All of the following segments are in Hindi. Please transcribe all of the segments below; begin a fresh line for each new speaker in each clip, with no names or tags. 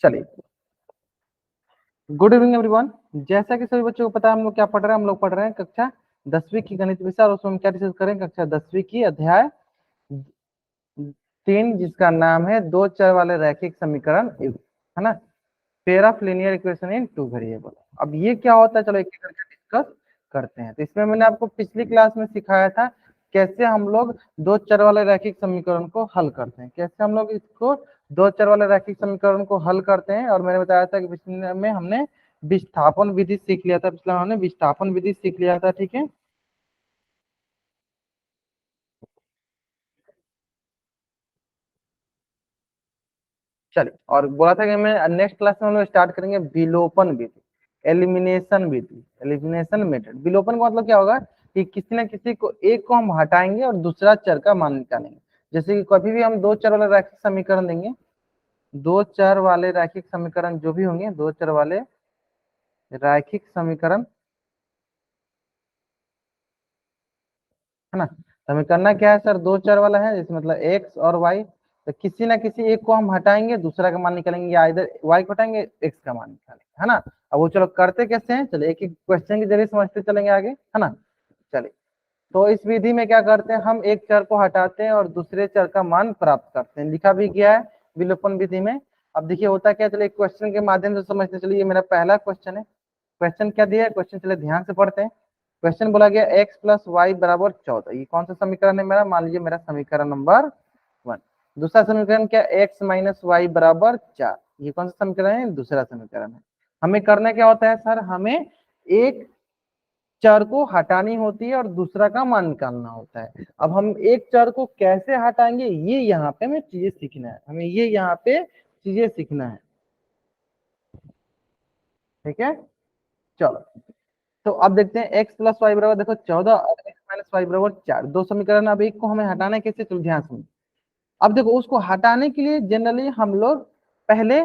चलिए, गुड इवनिंग एवरीवन। जैसा कि सभी बच्चों को पता है, हम लोग क्या पढ़ रहे हैं, हम लोग पढ़ रहे हैं कक्षा 10वीं की गणित विषय, और उसमें हम क्या डिस्कस करें, कक्षा 10वीं की अध्याय 3, जिसका नाम है दो चर वाले रैखिक समीकरण युक्त, है ना, pair of linear equation in two variable. अब ये क्या होता है, चलो एक एक करके डिस्कस करते हैं। तो इसमें मैंने आपको पिछली क्लास में सिखाया था कैसे हम लोग दो चर वाले रैखिक समीकरण को हल करते हैं, कैसे हम लोग इसको दो चर वाले रैखिक समीकरण को हल करते हैं। और मैंने बताया था कि पिछले में हमने विस्थापन विधि सीख लिया था, पिछला हमने विस्थापन विधि सीख लिया था, ठीक है। चलिए, और बोला था कि मैं नेक्स्ट क्लास में हम लोग स्टार्ट करेंगे विलोपन विधि, एलिमिनेशन विधि, एलिमिनेशन मेथड। विलोपन का मतलब क्या होगा कि किसी ना किसी को एक को हम हटाएंगे और दूसरा चर का मान निकालेंगे। जैसे कि कभी भी हम दो चर वाला रैखिक समीकरण देंगे, दो चर वाले रैखिक समीकरण जो भी होंगे, दो चर वाले रैखिक समीकरण, है ना। तो हमें करना क्या है सर, दो चर वाला है जैसे मतलब एक्स और वाई, तो किसी ना किसी एक को हम हटाएंगे, दूसरा का मान निकालेंगे, या इधर वाई को हटाएंगे एक्स का मान निकालेंगे, है ना। अब वो चलो करते कैसे हैं, चलो एक एक क्वेश्चन के जरिए समझते चलेंगे आगे, है ना। चलिए, तो इस विधि में क्या करते हैं, हम एक चर को हटाते हैं और दूसरे चर का मान प्राप्त करते हैं, लिखा भी गया है विलोपन विधि में। अब देखिए होता क्या, चलिए एक क्वेश्चन के माध्यम से समझते चलिए। ये मेरा पहला क्वेश्चन है। क्वेश्चन क्या दिया है, क्वेश्चन चलिए ध्यान से पढ़ते हैं। क्वेश्चन बोला गया x प्लस वाई बराबर 14। ये कौन सा समीकरण है मेरा, मान लीजिए मेरा समीकरण नंबर 1। दूसरा समीकरण क्या, x माइनस वाई बराबर 4। ये कौन सा समीकरण है, दूसरा समीकरण है। हमें करना क्या होता है सर, हमें एक चर को हटानी होती है और दूसरा का मान निकालना होता है। अब हम एक चर को कैसे हटाएंगे, ये यहाँ पे हमें चीजें सीखना है, हमें ये यहाँ पे चीजें सीखना है, ठीक है। चलो, तो अब देखते हैं x प्लस वाई बराबर देखो 14 और x माइनस वाई बराबर 4, दो समीकरण। अब एक को हमें हटाना है कैसे, चलो ध्यान सुनो। अब देखो उसको हटाने के लिए जनरली हम लोग पहले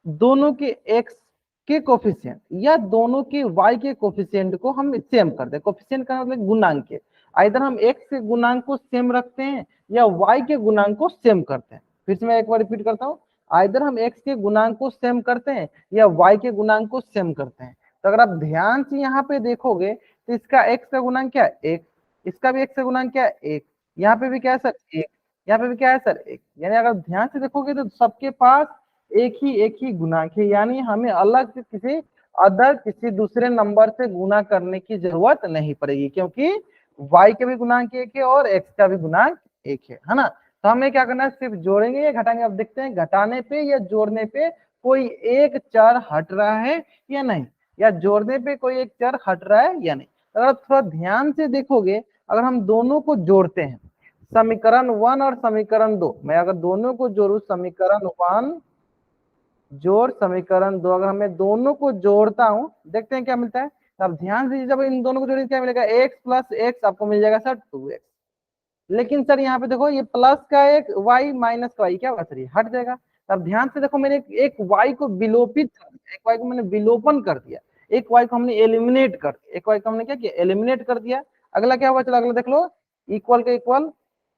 दोनों के x के कोफिशिएंट या दोनों के y के कोफिशिएंट को हम सेम कर दें। कोफिशिएंट का मतलब गुणांक के, इधर हम x के गुणांक को सेम रखते हैं या y के गुणांक को सेम करते हैं। फिर से मैं एक बार रिपीट करता हूँ, इधर हम x के गुणांक को सेम करते हैं या y के गुणांक को सेम करते हैं। तो अगर आप ध्यान से यहाँ पे देखोगे तो इसका x का गुणांक क्या है, एक, इसका भी x का गुणांक क्या है, एक, यहाँ पे भी क्या है सर, एक, यहाँ पे भी क्या है सर, एक। यानी अगर ध्यान से देखोगे तो सबके पास एक ही गुणांक है, यानी हमें अलग से किसी अदर किसी दूसरे नंबर से गुना करने की जरूरत नहीं पड़ेगी, क्योंकि y के भी गुणांक एक है और x का भी गुणांक एक है ना। तो हमें क्या करना है, सिर्फ जोड़ेंगे या घटाएंगे। अब देखते हैं घटाने पे या जोड़ने पे कोई एक चर हट रहा है या नहीं, या जोड़ने पे कोई एक चर हट रहा है या नहीं। अगर आप थोड़ा ध्यान से देखोगे, अगर हम दोनों को जोड़ते हैं, समीकरण 1 और समीकरण 2, मैं अगर दोनों को जोड़ू, समीकरण 1 जोड़ समीकरण 2, अगर मैं दोनों को जोड़ता हूं, देखते हैं क्या मिलता है। तो आप ध्यान से जब इन दोनों को जोड़ेंगे क्या मिलेगा, x प्लस एक्स आपको मिल जाएगा सर 2x। लेकिन सर यहाँ पे देखो ये प्लस का एक y माइनस का y क्या होगा सर, ये हट जाएगा। अब ध्यान से देखो, मैंने एक y को विलोपित कर दिया, एक y को मैंने विलोपन कर दिया, एक y को हमने एलिमिनेट कर दिया, एक y को हमने क्या किया, एलिमिनेट कर दिया। अगला क्या होगा, चलो अगला देख लो, इक्वल का इक्वल,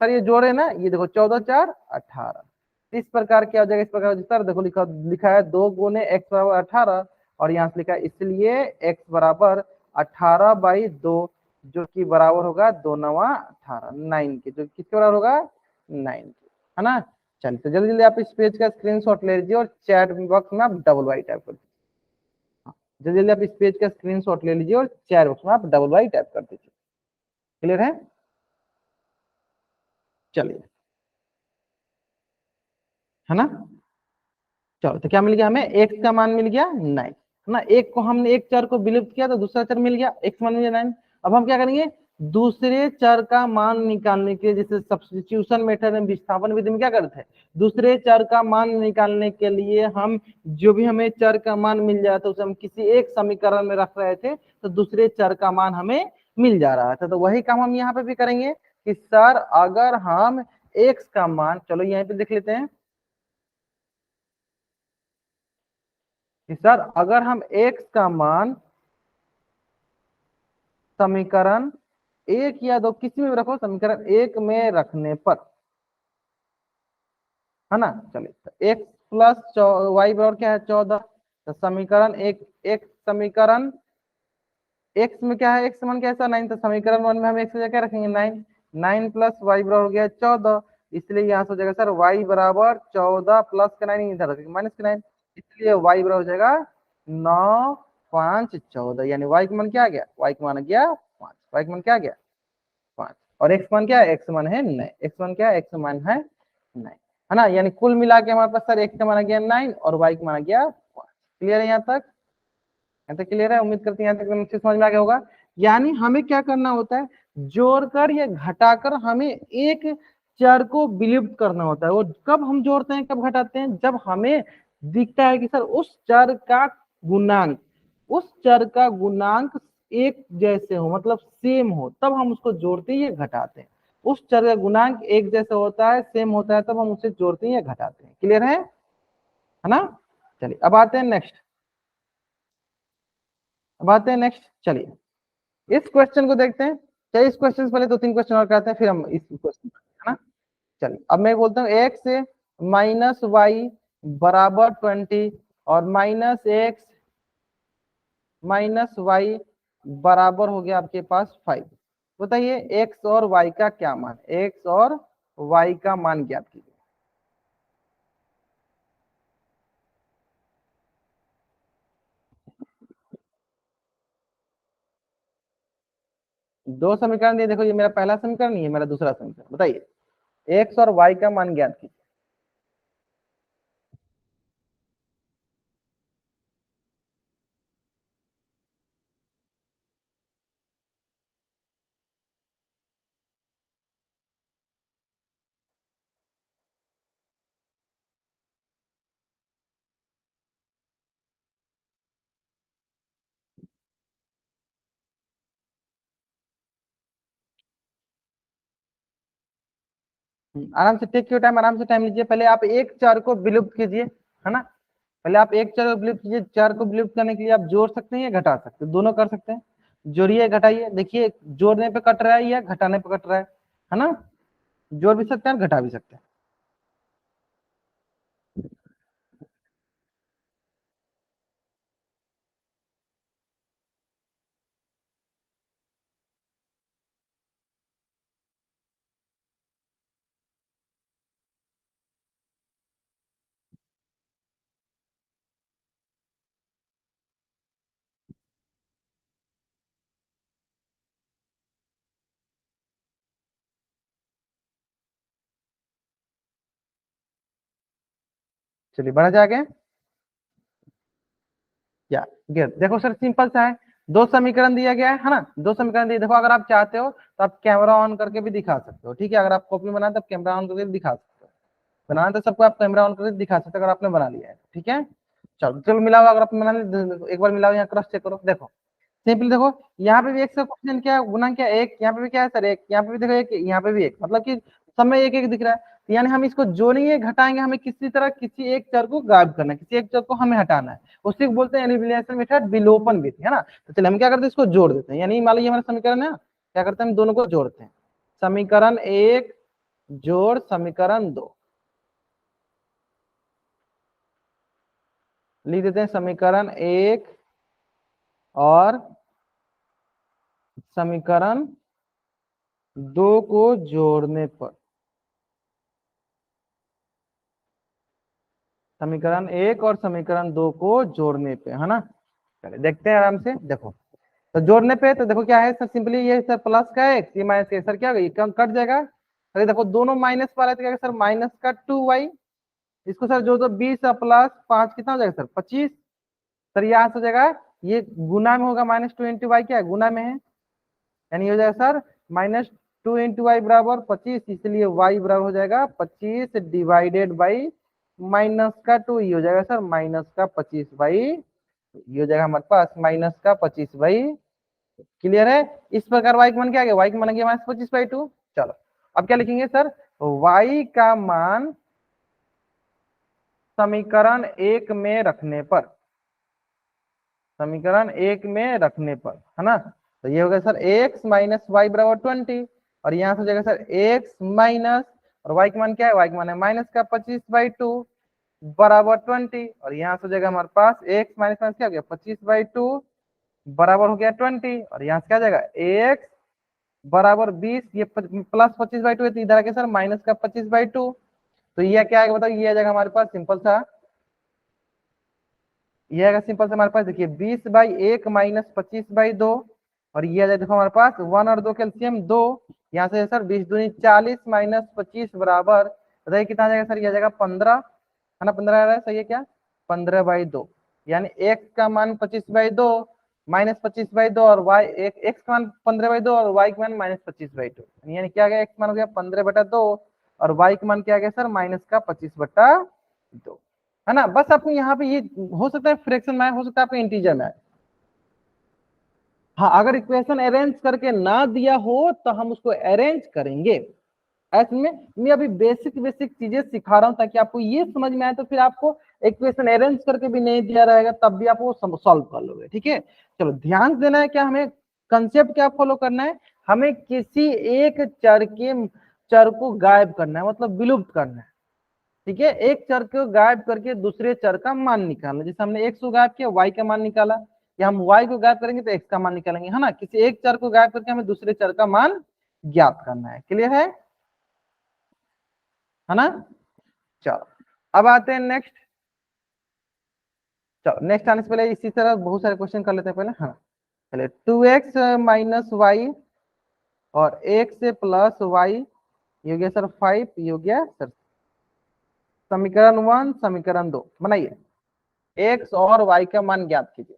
सर ये जोड़े ना, ये देखो 14 4 18। इस प्रकार क्या हो जाएगा, इस प्रकार सर देखो लिखा लिखा है 2 गुने x बराबर 18, और यहाँ से लिखा है इसलिए x बराबर 18/2, जो कि बराबर होगा 2 9 18, 9 के, जो किसके बराबर होगा, 9 के, है ना। चलिए, तो जल्दी जल्दी आप इस पेज का स्क्रीनशॉट ले लीजिए और चैट बॉक्स में आप डबल वाई टाइप कर दीजिए। हाँ, जल्दी जल्दी आप इस पेज का स्क्रीनशॉट ले लीजिए और चैट बॉक्स में आप डबल वाई टाइप कर दीजिए। क्लियर है, चलिए, है ना। चलो, तो क्या मिल गया हमें, एक्स का मान मिल गया 9, है ना। एक को हमने एक चर को विलुप्त किया तो दूसरा चर मिल गया, एक्स मान मिल गया 9। अब हम क्या करेंगे, दूसरे चर का मान निकालने के लिए, जैसे सब्स्टिट्यूशन मेथड में, विस्थापन विधि में क्या करते हैं, दूसरे चर का मान निकालने के लिए हम जो भी हमें चर का मान मिल जाता है उसे हम किसी एक समीकरण में रख रहे थे, तो दूसरे चर का मान हमें मिल जा रहा था। तो वही काम हम यहाँ पे भी करेंगे कि सर अगर हम एक्स का मान, चलो यहाँ पे देख लेते हैं कि सर अगर हम x का मान समीकरण 1 या 2 किसी में भी रखो, समीकरण 1 में रखने पर, है ना। चलिए तो x प्लस वाई बराबर क्या है 14। तो समीकरण एक समीकरण x में क्या है, x मान कैसा 9, तो समीकरण 1 में हम x की जगह क्या रखेंगे 9। 9 प्लस वाई बराबर हो गया 14, इसलिए यहाँ से हो जाएगा सर y बराबर 14 प्लस का 9 इधर रखेंगे माइनस का 9, इसलिए y बराबर हो जाएगा 9 5 14, यानी y का मान क्या आ गया, y का मान आ गया 5, y का मान क्या आ गया 5, और x मान क्या है, x मान है 9, x मान क्या है, x मान है 9, है ना। यानी कुल मिला के हमारे पास सर x का मान आ गया 9 और y का मान आ गया 5। क्लियर है यहाँ तक, यहाँ तक क्लियर है, उम्मीद करते हैं यहाँ तक एकदम अच्छे समझ में आ गया होगा। यानी हमें क्या करना होता है, जोड़कर या घटाकर हमें एक चर को विलुप्त करना होता है। वो कब हम जोड़ते हैं कब घटाते हैं, जब हमें दिखता है कि सर उस चर का गुणांक, उस चर का गुणांक एक जैसे हो, मतलब सेम हो, तब हम उसको जोड़ते हैं या घटाते हैं। उस चर का गुणांक एक जैसा होता है, सेम होता है, तब हम उसे जोड़ते हैं या घटाते हैं। क्लियर है ना। चलिए अब आते हैं नेक्स्ट, अब आते हैं नेक्स्ट। चलिए इस क्वेश्चन को देखते हैं। चलिए इस क्वेश्चन से पहले 2-3 क्वेश्चन और करते हैं, फिर हम इस क्वेश्चन है ना। चलिए अब मैं बोलता हूँ एक्स माइनस वाई बराबर 20 और माइनस एक्स माइनस वाई बराबर हो गया आपके पास 5। बताइए एक्स और वाई का क्या मान, एक्स और वाई का मान ज्ञात कीजिए। दो समीकरण दिए, देखो ये मेरा पहला समीकरण, ये मेरा दूसरा समीकरण। बताइए एक्स और वाई का मान ज्ञात कीजिए। आराम से टेक योर टाइम, आराम से टाइम लीजिए। पहले आप एक चर को विलुप्त कीजिए, है ना। पहले आप एक चर को विलुप्त कीजिए। चर को विलुप्त करने के लिए आप जोड़ सकते हैं या घटा सकते हैं, दोनों कर सकते हैं। जोड़िए घटाइए, देखिए जोड़ने पे कट रहा है या घटाने पे कट रहा है ना। जोड़ भी सकते हैं और घटा भी सकते हैं। चलिए बढ़ा जाके या गिर, देखो सर सिंपल सा है। दो समीकरण दिया गया है ना, दो समीकरण दिए। देखो अगर आप चाहते हो तो आप कैमरा ऑन करके भी दिखा सकते हो, ठीक है। अगर आप कॉपी बनाते तो कैमरा ऑन करके भी दिखा सकते हो। बनाना तो सबको आप कैमरा ऑन करके दिखा सकते हो अगर आपने बना लिया है, ठीक है। चलो चलो मिलाओ, अगर आपने बना लिया एक बार मिलाओ, यहाँ क्रॉस चेक करो। देखो सिंपली देखो, यहाँ पे भी एक से क्वेश्चन क्या है, गुना क्या है, एक। यहाँ पे भी क्या है सर, एक। यहाँ पे भी देखो एक, यहाँ पे भी एक, मतलब कि सब में एक एक दिख रहा है। तो यानी हम इसको जोड़ेंगे घटाएंगे, हमें किसी तरह किसी एक चर को गायब करना है, किसी एक चर को हमें हटाना है। उसी को बोलते हैं एलिमिनेशन मेथड, विलोपन विधि, है ना। तो चलिए हम क्या करते हैं, इसको जोड़ देते हैं। यानी मान लीजिए हमारा समीकरण है, क्या करते हैं हम दोनों को जोड़ते हैं। समीकरण एक जोड़ समीकरण दो, लिख देते हैं समीकरण एक और समीकरण दो को जोड़ने पर, समीकरण एक और समीकरण दो को जोड़ने पे, है ना। चलिए देखते हैं आराम से। देखो तो जोड़ने पे तो देखो क्या है सर, सिंपली ये सर प्लस का है, ये माइनस का सर क्या कम कट जाएगा। अरे देखो दोनों माइनस वाला है तो क्या सर माइनस का 2y, इसको सर जो तो 20 प्लस 5 कितना हो जाएगा सर 25। सर यहाँ से हो जाएगा, ये गुना में होगा, -2 × y क्या है गुना में है, यानी हो जाएगा सर -2 × y बराबर 25, इसलिए y बराबर हो जाएगा 25 डिवाइडेड बाई -2, ये हो जाएगा सर -25 बाई, ये हो जाएगा हमारे पास -25 बाई। क्लियर है। इस प्रकार y का मान क्या आ गया, y का मान आ गया -25/2। चलो अब क्या लिखेंगे सर, y का मान समीकरण एक में रखने पर, समीकरण एक में रखने पर, है ना। तो ये हो गया सर x माइनस वाई बराबर 20, और यहाँ से हो जाएगा सर x माइनस और y का मान क्या है, y का मान है माइनस का 25/2 बराबर 20, और यहाँ से हो जाएगा हमारे पास x माइनस माइनस क्या हो गया 25/2 बराबर हो गया 20, और यहाँ से क्या आ जाएगा x बराबर 20, ये प्लस 25/2 है तो इधर आके सर माइनस का 25/2, तो ये क्या आएगा बताओ, ये आ जाएगा हमारे पास सिंपल सा, ये आएगा सिंपल से हमारे पास देखिए 20/1 माइनस 25/2, और ये आ जाएगा देखो हमारे पास 1 और 2 कैल्सियम 2, यहाँ से सर 20 दूनी 40 माइनस 25 बराबर बताइए कितना आ जाएगा सर, ये आ जाएगा 15 है ना, 15 आ रहा है सही है क्या, 15/2, यानी x का मान 25/2 माइनस 25/2 और y x का मान 15/2 और y का मान माइनस 25/2, यानी क्या आ गया, x मान हो गया 15/2 और y का मान क्या आ गया सर माइनस का 25/2, है ना। बस आपको यहाँ पे ये हो सकता है फ्रैक्शन में आए, हो सकता है आपको इंटीजर में आए। हाँ, अगर इक्वेशन अरेंज करके ना दिया हो तो हम उसको अरेंज करेंगे। ऐसे में मैं अभी बेसिक बेसिक चीजें सिखा रहा हूं ताकि आपको ये समझ में आए, तो फिर आपको इक्वेशन अरेंज करके भी नहीं दिया रहेगा तब भी आप वो सॉल्व कर लोगे, ठीक है। चलो ध्यान देना है क्या, हमें कंसेप्ट क्या फॉलो करना है, हमें किसी एक चर को गायब करना है, मतलब विलुप्त करना है, ठीक है। एक चर को गायब करके दूसरे चर का मान निकालना, जैसे हमने x को गायब किया y का मान निकाला, या हम y को गायब करेंगे तो x का मान निकालेंगे, है ना। किसी एक चर को गायब करके हमें दूसरे चर का मान ज्ञात करना है, क्लियर है ना। चलो अब आते हैं नेक्स्ट, चलो नेक्स्ट आने से पहले इसी तरह बहुत सारे क्वेश्चन कर लेते हैं पहले, हाँ पहले 2x माइनस वाई और x से प्लस वाई, ये हो गया सर 5, ये हो गया सर समीकरण 1 समीकरण 2 बनाइए, x और y का मान ज्ञात कीजिए।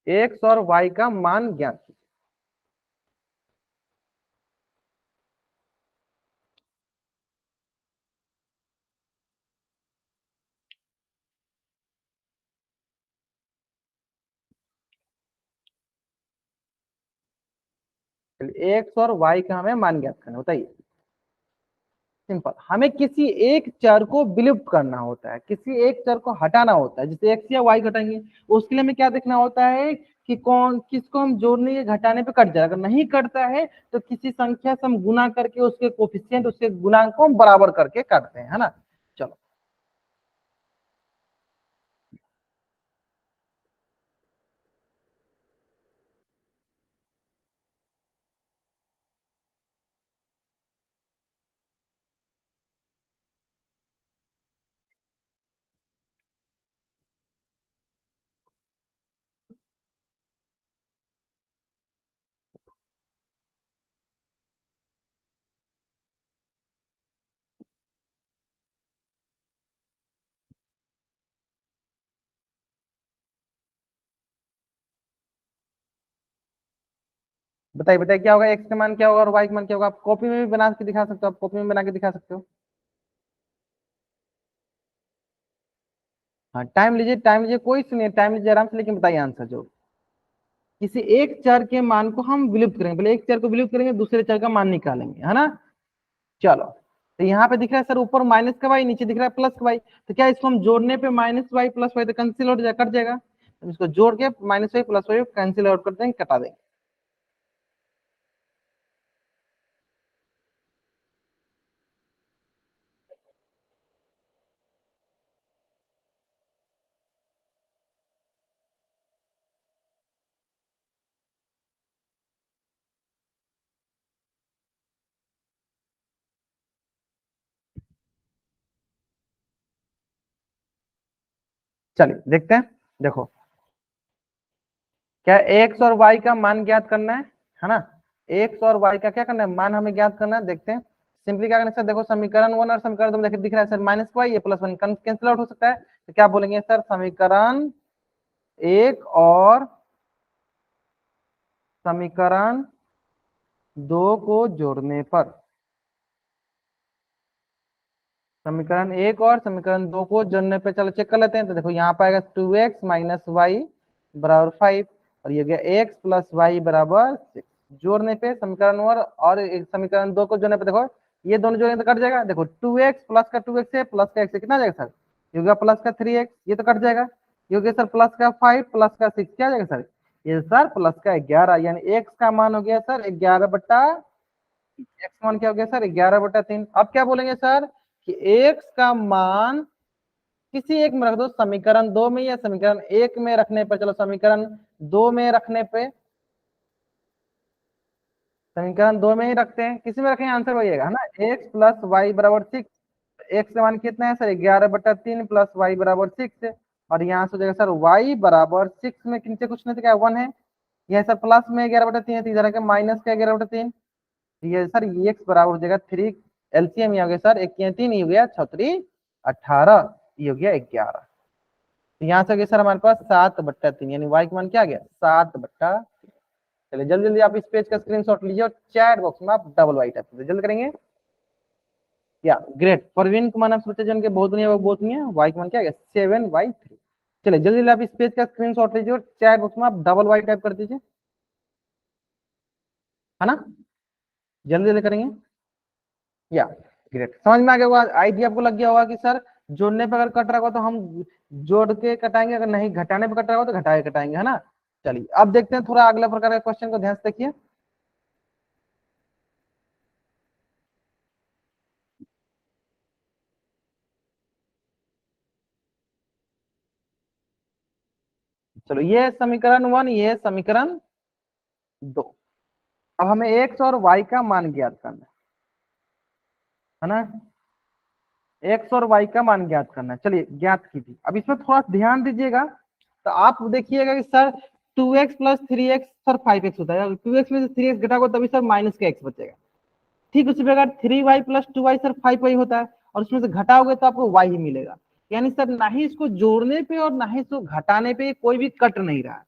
x और y का मान ज्ञात कीजिए। x और y का हमें मान ज्ञात करना, बताइए। सिंपल, हमें किसी एक चर को विलुप्त करना होता है, किसी एक चर को हटाना होता है, जैसे x या y घटाएंगे, उसके लिए हमें क्या देखना होता है कि कौन किसको हम जोड़ने या घटाने पे कट जाए, अगर नहीं कटता है तो किसी संख्या से हम गुना करके उसके कोफिशिएंट उसके गुणांक को हम बराबर करके काटते हैं, है ना। चलो बताइए बताइए क्या होगा, x का मान क्या होगा और y का मान क्या होगा, आप कॉपी में भी बना के दिखा सकते हो, आप कॉपी में बना के दिखा सकते हो। हाँ टाइम लीजिए कोई सुनिए, टाइम लीजिए आराम से, लेकिन बताइए आंसर जो, किसी एक चर के मान को हम विलुप्त करेंगे, पहले एक चर को विलुप्त करेंगे दूसरे चर का मान निकालेंगे, है ना। चलो तो यहाँ पे दिख रहा है सर ऊपर माइनस का वाई, नीचे दिख रहा है प्लस का वाई, तो क्या इसको हम जोड़ने पे माइनस वाई प्लस वाई तो कैंसिल आउट कट जाएगा, तो इसको जोड़ के minus Y plus Y cancel out कर देंगे, कटा देंगे। चलिए देखते हैं, देखो क्या एक्स और वाई का मान ज्ञात करना है ना। एक्स और वाई का क्या करना है, मान हमें ज्ञात करना है, देखते हैं। सिंपली क्या करना है सर, देखो समीकरण 1 और समीकरण 2 देखिए दिख रहा है सर माइनस वाई ये प्लस वन कैंसिल आउट हो सकता है, तो क्या बोलेंगे सर, समीकरण 1 और समीकरण 2 को जोड़ने पर, समीकरण 1 और समीकरण 2 को जोड़ने पे चलो चेक कर लेते हैं, तो देखो यहाँ पर आएगा 2x माइनस वाई बराबर 5, और ये गया x प्लस वाई बराबर 6, जोड़ने पे समीकरण 1 और समीकरण 2 को जोड़ने पे देखो ये दोनों जोड़ने तो कट जाएगा, देखो 2x प्लस का 2x है प्लस का x है, कितना आ जाएगा सर ये हो गया प्लस का 3x, ये तो कट जाएगा। ये हो गया सर प्लस का 5 प्लस का 6, क्या आ जाएगा सर? ये सर प्लस का 11, यानी x का मान हो गया सर 11/, x मान क्या हो गया सर 11/3। अब क्या बोलेंगे सर कि x का मान किसी एक में रख दो, समीकरण 2 में या समीकरण 1 में रखने पर, चलो समीकरण 2 में रखने पे, समीकरण 2 में ही रखते हैं, किसी में रखेंगे आंसर वही है ना, x प्लस वाई बराबर 6। एक्स का मान कितना है सर 11/3 प्लस वाई बराबर 6, और यहाँ से हो जाएगा सर y बराबर 6 में नीचे कुछ नहीं तो क्या 1 है, यह सर प्लस में 11/3 है, तो इधर का माइनस का 11/3, ये सर ये x बराबर हो जाएगा 3, एलसीएम ये हो गया सर 1 या 3, ये हो गया 6 18, ये हो गया 11। तो यहाँ से हो गया सर हमारे पास 7/3, यानी y का मान क्या आ गया 7/। चलिए जल्दी जल्दी आप इस पेज का स्क्रीनशॉट लीजिए और चैट बॉक्स में आप डबल वाई टाइप कीजिए, जल्दी करेंगे। या ग्रेट, परवीन कुमार नाम सोचे जन के बहुत नहीं है, वो बहुत नहीं है, वाई का मान क्या आ गया 7/3। चलिए जल्दी जल्दी आप इस पेज का स्क्रीनशॉट लीजिए और चैट बॉक्स में आप डबल वाई टाइप कर दीजिए, है ना, जल्दी जल्दी करेंगे। या ग्रेट, समझ में आ गया होगा, आइडिया आपको लग गया होगा कि सर जोड़ने पे अगर कट रहा होगा तो हम जोड़ के कटाएंगे, अगर नहीं घटाने पे कट रहा होगा तो घटा के कटाएंगे, है ना। चलिए अब देखते हैं थोड़ा अगला प्रकार का क्वेश्चन को ध्यान से देखिए। चलो ये है समीकरण 1, ये है समीकरण 2। अब हमें एक्स और वाई का मान ज्ञात करना है ना, एक्स और वाई का मान ज्ञात करना है। चलिए ज्ञात कीजिए। अब इसमें थोड़ा ध्यान दीजिएगा, तो आप देखिएगा कि sir 2x plus 3x sir 5x होता है, 2x में से 3x घटाओगे तभी सर माइनस का x बचेगा। ठीक उसी प्रकार 3y plus 2y sir 5y होता है, और उसमें से घटाओगे तो आपको y ही मिलेगा। यानी सर ना ही इसको जोड़ने पे और ना ही इसको घटाने पे कोई भी कट नहीं रहा है,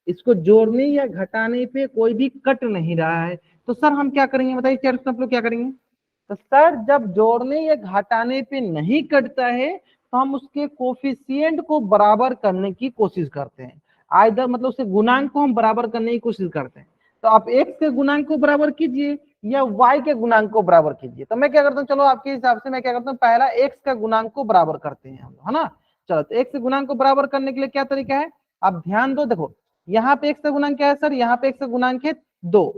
इसको जोड़ने या घटाने पे कोई भी कट नहीं रहा है। तो सर हम क्या करेंगे बताइए, चैट में आप लोग क्या करेंगे? तो सर जब जोड़ने या घटाने पे नहीं कटता है तो हम उसके कोफिशिएंट को बराबर करने की कोशिश करते हैं, आइदर मतलब उसके गुणांक को हम बराबर करने की कोशिश करते हैं। तो आप x के गुणांक को बराबर कीजिए या y के गुणांक को बराबर कीजिए। तो मैं क्या करता हूँ, चलो आपके हिसाब से मैं क्या करता हूँ, पहला x का गुणांक को बराबर करते हैं हम, है ना। चलो तो x के गुणांक को बराबर करने के लिए क्या तरीका है, आप ध्यान दो, देखो यहाँ पे x का गुणांक क्या है सर, यहाँ पे x का गुणांक है 2,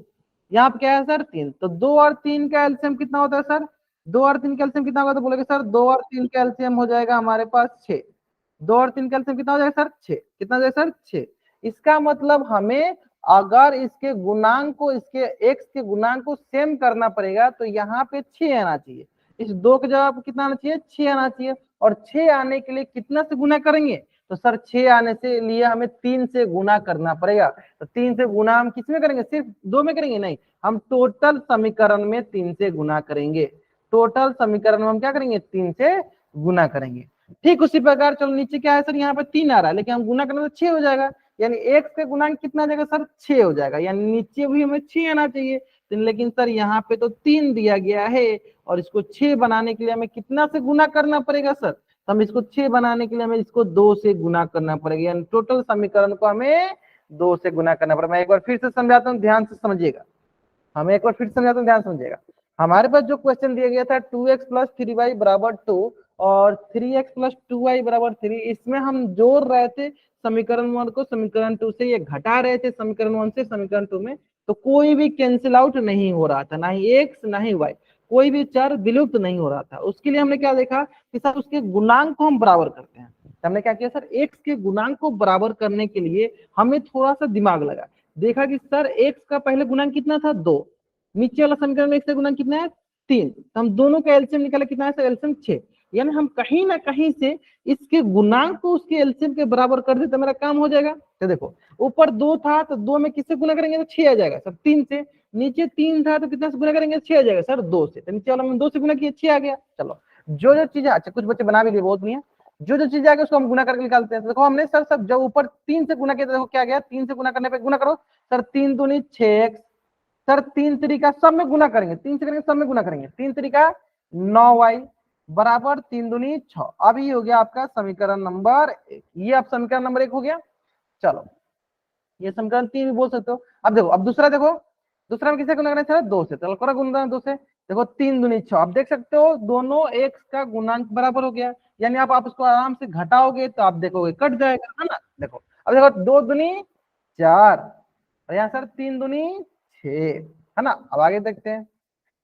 यहाँ पे क्या है सर 3, तो 2 और 3 का एलसीएम कितना होता है सर, 2 और 3 का एलसीएम कितना होगा, तो बोलोगे सर 2 और 3 का एलसीएम हो जाएगा हमारे पास 6, 2 और 3 का एलसीएम कितना हो जाएगा सर 6, कितना हो जाएगा सर 6। इसका मतलब हमें अगर इसके गुणांक को, इसके एक्स के गुणांक को सेम करना पड़ेगा तो यहाँ पे 6 आना चाहिए, इस 2 के जवाब कितना आना चाहिए 6 आना चाहिए, और 6 आने के लिए कितना से गुना करेंगे, तो सर 6 आने से लिए हमें 3 से गुना करना पड़ेगा। तो 3 से गुना हम किस में करेंगे, सिर्फ 2 में करेंगे, नहीं हम टोटल समीकरण में 3 से गुना करेंगे, टोटल समीकरण में हम क्या करेंगे 3 से गुना करेंगे। ठीक उसी प्रकार चलो नीचे क्या है सर, यहाँ पे 3 आ रहा है लेकिन हम गुना करेंगे तो 6 हो जाएगा, यानी x के गुणांक कितना आ जाएगा सर 6 हो जाएगा, यानी नीचे भी हमें 6 आना चाहिए, लेकिन सर यहाँ पे तो 3 दिया गया है, और इसको 6 बनाने के लिए हमें कितना से गुना करना पड़ेगा सर, तो हम इसको 6 बनाने के लिए हमें इसको 2 से गुना करना पड़ेगा, यानी टोटल समीकरण को हमें 2 से गुना करना पड़ेगा। मैं एक बार फिर से समझाता हूँ, ध्यान से समझिएगा, हमें एक बार फिर समझाता हूँ, ध्यान समझिएगा। हमारे पास जो क्वेश्चन दिया गया था 2x प्लस 3y बराबर 2 और 3x प्लस 2y बराबर 3, इसमें हम जोड़ रहे थे समीकरण 1 को समीकरण 2 से, ये घटा रहे थे समीकरण 1 से समीकरण 2 में, तो कोई भी कैंसिल आउट नहीं हो रहा था, ना ही x ना ही y, कोई भी चर विलुप्त नहीं हो रहा था। उसके लिए हमने क्या देखा कि सर उसके गुणांक को हम बराबर करते हैं, हमने क्या किया सर x के गुणांक को बराबर करने के लिए हमें थोड़ा सा दिमाग लगा, देखा कि सर x का पहले गुणांक कितना था 2, नीचे वाला समीकरण में x का गुणांक कितना है 3, तो हम दोनों का एलसीएम निकाले कितना है सर एलसीएम 6, यानी हम कहीं ना कहीं से इसके गुणांक को उसके एलसीएम के बराबर कर दे तो मेरा काम हो जाएगा। तो देखो ऊपर 2 था तो 2 में किससे गुना करेंगे तो 6 आ जाएगा सर 3 से, नीचे 3 था तो कितना से गुना करेंगे 6 आ जाएगा सर 2 से, तो नीचे वाला में 2 से गुना किया 6 आ गया। चलो जो जो चीजें, अच्छा कुछ बच्चे बना भी लिए बहुत नहीं है, जो जो चीज आ गया उसको हम गुना करके निकालते हैं। तो देखो हमने सर सब जब ऊपर 3 से गुना किया तो देखो क्या गया, 3 से गुना करने पे गुना करो सर 3 दूनी 6x, सर 3 तरीका सब में गुना करेंगे, 3 से करेंगे सब में गुना करेंगे, 3 तरीका 9y बराबर 3 दूनी 6। अब ये हो गया आपका समीकरण नंबर 1, ये आप समीकरण नंबर 1 हो गया। चलो ये समीकरण 3 भी बोल सकते हो। अब देखो अब दूसरा देखो, दूसरा में किसे गुना करना है 2 से, चलो करो गुना 2 से, देखो 3 दूनी 6, आप देख सकते हो दोनों x का गुणांक बराबर हो गया, यानी आप उसको आराम से घटाओगे तो आप देखोगे कट जाएगा, है ना। देखो अब देखो 2 दूनी 4, और यहाँ सर 3 दूनी 6, है ना। अब आगे देखते हैं।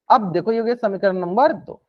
अब देखो ये हो गया समीकरण नंबर 2।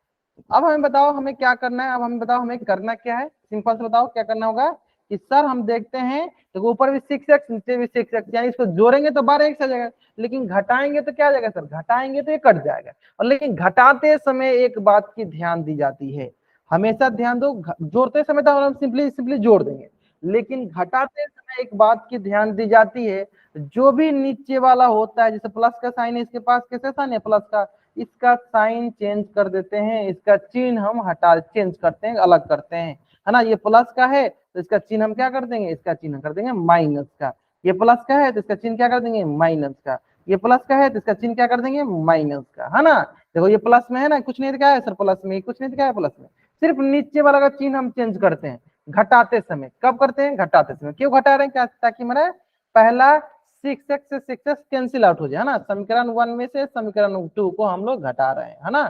अब हमें बताओ हमें क्या करना है, अब हमें बताओ हमें करना क्या है, सिंपल से बताओ क्या करना होगा कि सर हम देखते हैं देखो ऊपर भी 6x नीचे भी 6x, यानी इसको जोड़ेंगे तो 12x आ जाएगा, लेकिन घटाएंगे तो क्या आ जाएगा सर, घटाएंगे तो ये कट जाएगा। और लेकिन घटाते समय एक बात की ध्यान दी जाती है, हमेशा ध्यान दो, जोड़ते समय तो हम सिंपली सिंपली जोड़ देंगे, लेकिन घटाते समय एक बात की ध्यान दी जाती है, जो भी नीचे वाला होता है, जैसे प्लस का साइन है इसके पास, कैसे साइन है प्लस का, इसका साइन चेंज कर देते हैं, इसका चिन्ह हम हटा चेंज करते हैं, अलग करते हैं, है ना। ये प्लस का है तो इसका चिन्ह हम क्या कर देंगे, इसका चिन्ह कर देंगे माइनस का। ये प्लस का है तो इसका चिन्ह क्या कर देंगे, माइनस का। ये प्लस का है तो इसका चिन्ह क्या कर देंगे, माइनस का, है ना। देखो ये प्लस में है ना, कुछ नहीं दिखाया है सर प्लस में, कुछ नहीं दिखाया है प्लस में, सिर्फ नीचे वाला का चिन्ह हम चेंज करते हैं घटाते समय। कब करते हैं, घटाते समय। क्यों घटा रहे हैं, क्या, ताकि मेरा पहला 6x से 6x कैंसिल आउट हो जाए, है ना। समीकरण 1 में से समीकरण 2 को हम लोग घटा रहे हैं, है ना।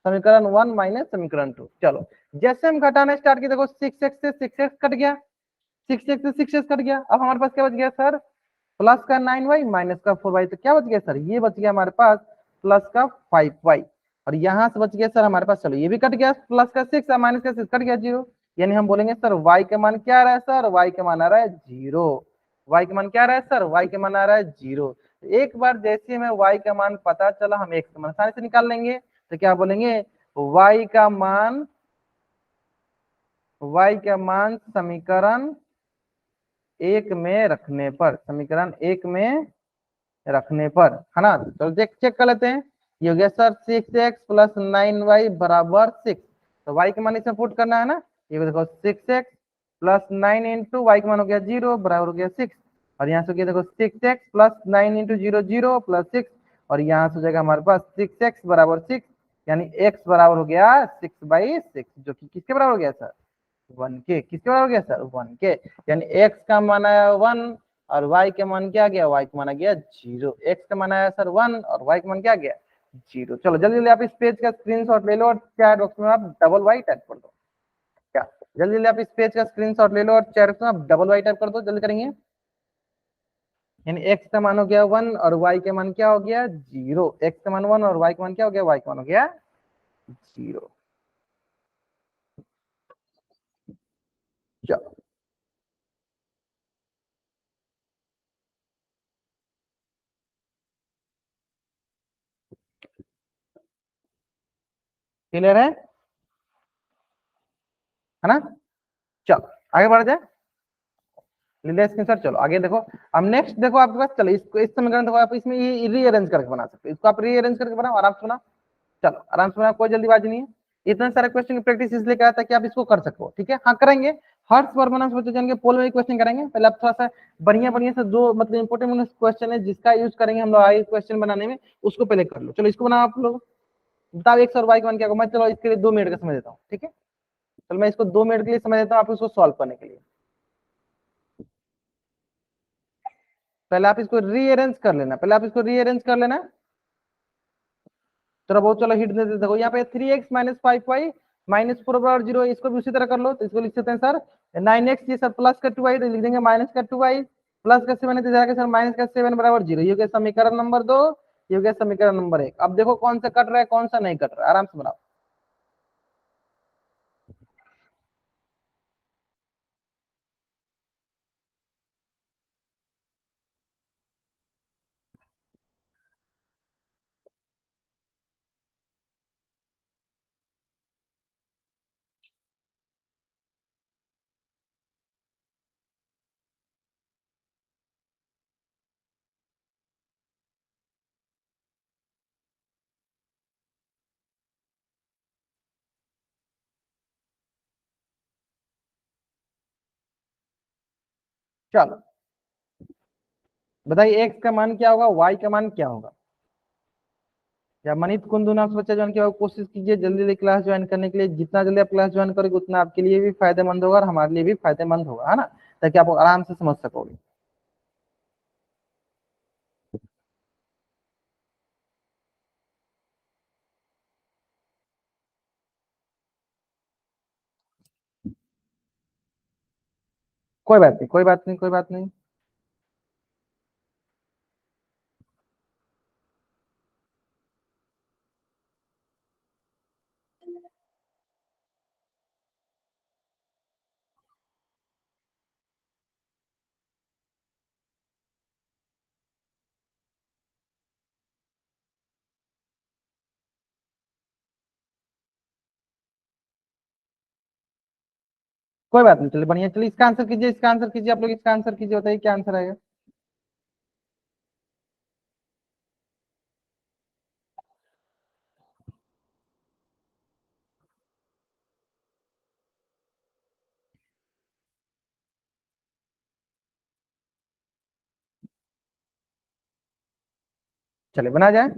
समीकरण 1 माइनस समीकरण 2। चलो जैसे हम घटाना स्टार्ट किए, देखो 6x से 6x कट गया, 6x से 6x कट गया। अब हमारे पास क्या बच गया सर, प्लस का 9y माइनस का 4y। तो क्या बच गया सर, ये बच गया हमारे पास प्लस का 5y, और यहाँ से बच गया सर हमारे पास, चलो ये भी कट गया, प्लस का 6 और माइनस का 6 कट गया 0, यानी हम बोलेंगे सर y का मान क्या आ रहा है सर, y का मान आ रहा है 0। y का मान क्या आ रहा है सर, y का मान आ रहा है 0। एक बार जैसे हमें y का मान पता चला, हम x का मान आसानी से निकाल लेंगे। तो क्या बोलेंगे, y का मान, y का मान समीकरण 1 में रखने पर, समीकरण 1 में रखने पर, है ना। चलो चेक कर लेते हैं। ये हो गया सर 6x प्लस 9y बराबर 6, तो y का मान इसमें पुट करना है ना। ये देखो 6x प्लस 9 इंटू वाई का मान हो गया 0 बराबर हो गया 6, और यहाँ से हो गया देखो 6x प्लस 9 इंटू 0 0 प्लस 6, और यहाँ से हो जाएगा हमारे पास 6x बराबर 6, यानी x बराबर हो गया 6/6, जो कि किसके बराबर हो गया सर, 1 के। किसके बराबर हो गया सर, 1 के। यानी x का मान आया 1 और y का मान क्या गया, y का मान आ गया 0। x का मान आया सर 1 और y का मान क्या गया, 0। चलो जल्दी जल्दी आप इस पेज का स्क्रीनशॉट ले लो और चैट बॉक्स में आप डबल वाई टाइप कर दो। क्या, जल्दी जल्दी आप इस पेज का स्क्रीनशॉट ले लो और चैट बॉक्स में आप डबल वाई टाइप कर दो, जल्दी करेंगे। यानी x का मान हो गया 1 और y का मान क्या हो गया 0। x का मान 1 और y का मान क्या हो गया, y का मान हो गया 0। चलो क्लियर है ना। चलो आगे बढ़ जाए, स्क्रीनशॉट। चलो आगे देखो। अब नेक्स्ट देखो आपके पास, चलो इसको इस समीकरण देखो, आप इसमें ये रीअरेंज करके बना सकते हो, इसको आप रीअरेंज करके बनाओ, आराम से बनाओ। चलो आराम से बनाओ, कोई जल्दीबाजी नहीं है। इतने सारे क्वेश्चन की प्रैक्टिस इसलिए करा था कि आप इसको कर सको, ठीक है। हाँ करेंगे, हर्ष वर्मन बच्चे जान के पोल में क्वेश्चन करेंगे। पहले आप थोड़ा सा बढ़िया बढ़िया से जो मतलब इंपोर्टेंट क्वेश्चन है जिसका यूज करेंगे हम लोग आगे क्वेश्चन बनाने में, उसको पहले कर लो। चलो इसको बनाओ आप लोग, बताओ एक और वाई का मान क्या होगा। मैं चलो इसके लिए 2 मिनट का समय देता हूँ, ठीक है। चलो मैं इसको 2 मिनट के लिए समय देता हूँ आप इसको सॉल्व करने के लिए। पहले आप इसको रीअरेंज कर लेना, पहले आप इसको रीअरेंज कर लेना। चलो बहुत, चलो हिट दे देते, देखो यहाँ पे 3x माइनस 5y माइनस 4 बराबर 0, इसको भी उसी तरह कर लो। तो इसको लिख सकते हैं सर 9x, ये सर प्लस का 2y, तो लिख देंगे माइनस का 2y, प्लस का 7 है तो जाएगा सर माइनस का 7 बराबर 0। ये हो गया समीकरण नंबर 2, ये हो गया समीकरण नंबर 1। अब देखो कौन सा कट रहा है कौन सा नहीं कट रहा है, आराम से बनाओ। चलो बताइए एक्स का मान क्या होगा, वाई का मान क्या होगा। या मनित कुंदू नाम से बच्चा ज्वाइन किया होगा, कोशिश कीजिए जल्दी जल्दी क्लास ज्वाइन करने के लिए। जितना जल्दी आप क्लास ज्वाइन करोगे उतना आपके लिए भी फायदेमंद होगा और हमारे लिए भी फायदेमंद होगा, है ना, ताकि आप आराम से समझ सकोगे। कोई बात नहीं, कोई बात नहीं, कोई बात नहीं। कोई बात नहीं, चलिए बढ़िया, चलिए इसका आंसर कीजिए, इसका आंसर कीजिए, आप लोग इसका आंसर कीजिए, बताइए क्या आंसर आएगा। चलिए बना जाए।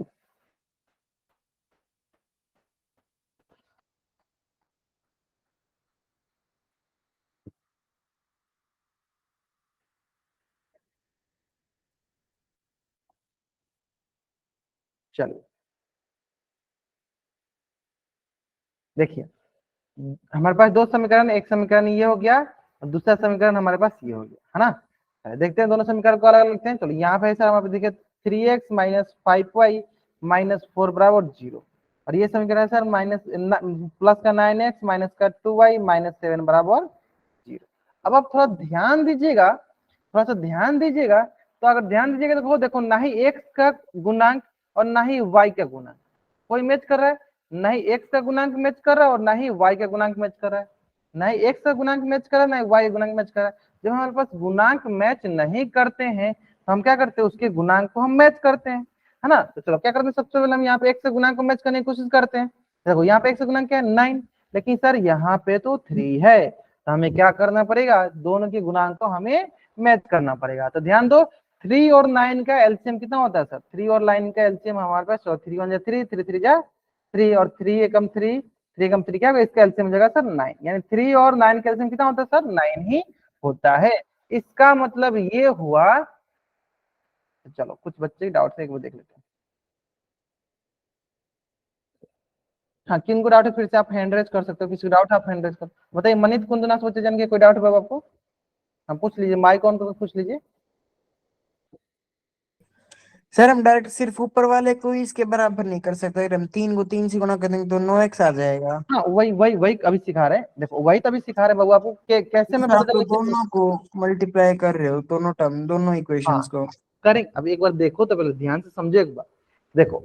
चलिए देखिए, हमारे पास दो समीकरण, एक समीकरण ये हो गया और दूसरा समीकरण हमारे पास ये हो गया, है ना। देखते हैं दोनों समीकरण को अलग अलग लिखते हैं। चलो यहाँ पे सर हमारे देखिए 3x माइनस 5y माइनस 4 बराबर 0, और ये समीकरण है सर माइनस प्लस का 9x माइनस का 2y माइनस 7 बराबर 0। अब आप थोड़ा ध्यान दीजिएगा, थोड़ा सा ध्यान दीजिएगा, तो अगर ध्यान दीजिएगा तो देखो ना ही x का गुणांक और ना ही y का गुणांक कोई मैच कर रहा है, ना ही x का गुणांक मैच कर रहा है और ना ही y का गुणांक मैच कर रहा है, ना ही x का गुणांक मैच कर रहा है, ना ही y का गुणांक मैच कर रहा है। जब हमारे पास गुणांक मैच नहीं करते हैं तो हम क्या करते हैं, उसके गुणांक को हम मैच करते हैं, है ना। तो चलो क्या करते हैं, सबसे पहले हम यहाँ पे x से गुणांक को मैच करने की कोशिश करते हैं। देखो यहाँ पे x से गुणांक क्या है 9, लेकिन सर यहाँ पे तो 3 है, तो हमें क्या करना पड़ेगा, दोनों के गुणांक को हमें मैच करना पड़ेगा। तो ध्यान दो 3 और 9 का एलसीएम कितना होता है सर, 3 और 9 का एलसीएम हमारे पास 3 1 3, 3 3 जा 3, और 3 एकम 3, 3 एकम 3 क्या होगा, इसका एलसीएम हो जाएगा सर 9, यानी 3 और 9 का एलसीएम कितना होता है सर 9 ही होता है। इसका मतलब ये हुआ। चलो कुछ बच्चे डाउट है वो देख लेते हैं। हाँ किन को डाउट है फिर से आप हैंड रेज कर सकते हो, किसी को डाउट आप हैंड रेज कर बताइए। मनीत कुंदना सोचे जान के कोई डाउट है आपको, हम पूछ लीजिए, माइक ऑन करके पूछ लीजिए।
सर हम डायरेक्ट सिर्फ ऊपर वाले को ही इसके बराबर नहीं कर सकते, अगर हम 3 को 3 से गुणा कर देंगे तो 9x आ जाएगा।
हाँ वही वही वही अभी सिखा रहे हैं, देखो वही तभी सिखा रहे हैं बाबू आपको कैसे में
सर
पता
आप तो
चला कि।
दोनों को मल्टीप्लाई कर रहे हो, दोनों टर्म, दोनों
हाँ
इक्वेशंस को।
करेंगे, अभी एक बार देखो तो पहले ध्यान से समझो एक बार। देखो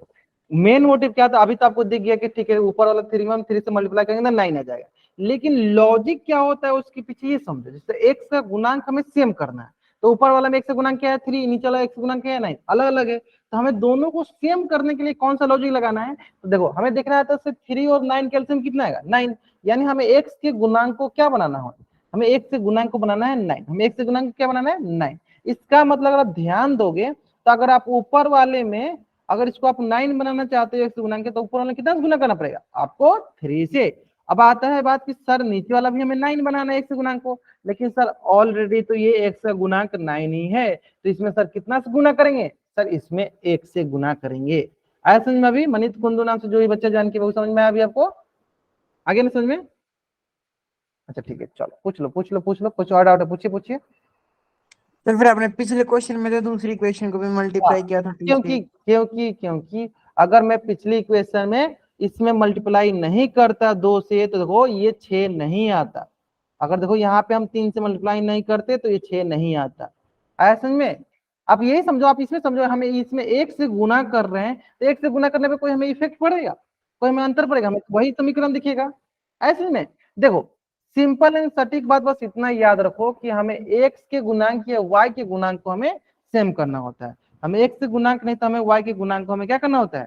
मेन मोटिव क्या था, अभी तो आपको दिख गया कि ठीक है ऊपर वाला 3 में हम 3 से मल्टीप्लाई करेंगे ना 9 आ जाएगा, लेकिन लॉजिक क्या होता है उसके पीछे ये समझो। जैसे x का गुणांक हमें सेम करना है, तो ऊपर वाला में x का गुणांक क्या है 3, नीचे वाला x का गुणांक क्या है 9, अलग अलग है, तो हमें दोनों को सेम करने के लिए कौन सा लॉजिक लगाना है। तो देखो हमें देखना है तो 3 और 9 कैल्सियम कितना आएगा 9, यानी हमें x के गुणांक को क्या बनाना है, हमें x से गुणांक को बनाना है 9, हमें x से गुणांक को क्या बनाना है 9। इसका मतलब अगर आप ध्यान दोगे तो अगर आप ऊपर वाले में अगर इसको आप 9 बनाना चाहते हो x गुना के, तो ऊपर वाले कितना गुना करना पड़ेगा आपको 3 से। अब आता है बात कि सर नीचे वाला भी हमें 9 बनाना है x गुणांक को, लेकिन सर ऑलरेडी तो ये x का गुणांक 9 ही है, तो इसमें सर कितना से गुना करेंगे, सर इसमें 1 से गुना करेंगे। आया समझ में अभी, मनीत कुंदू नाम से जो भी बच्चा जान के वो समझ में आया अभी आपको, आगे ना समझ में। अच्छा ठीक है, चलो पूछ लो पूछ लो पूछ लो, कुछ और डाउट है पूछिए पूछिए।
तो फिर आपने पिछले क्वेश्चन में तो दूसरी इक्वेशन को भी
हाँ,
मल्टीप्लाई किया था 2 से।
क्योंकि अगर मैं पिछली इक्वेशन में इसमें मल्टीप्लाई नहीं करता 2 से, तो देखो ये 6 नहीं आता। अगर देखो यहाँ पे हम 3 से मल्टीप्लाई नहीं करते तो ये 6 नहीं आता। आया समझ में। आप यही समझो, आप इसमें समझो, हमें इसमें 1 से गुना कर रहे हैं, तो 1 से गुना करने पे कोई हमें इफेक्ट पड़ेगा, कोई हमें अंतर पड़ेगा, हमें वही समीकरण दिखेगा। ऐसे में देखो सिंपल एंड सटीक बात बस इतना याद रखो कि हमें x के गुणांक या y के गुणांक को हमें सेम करना होता है। हमें x से गुणांक नहीं तो हमें y के गुणांक को हमें क्या करना होता है,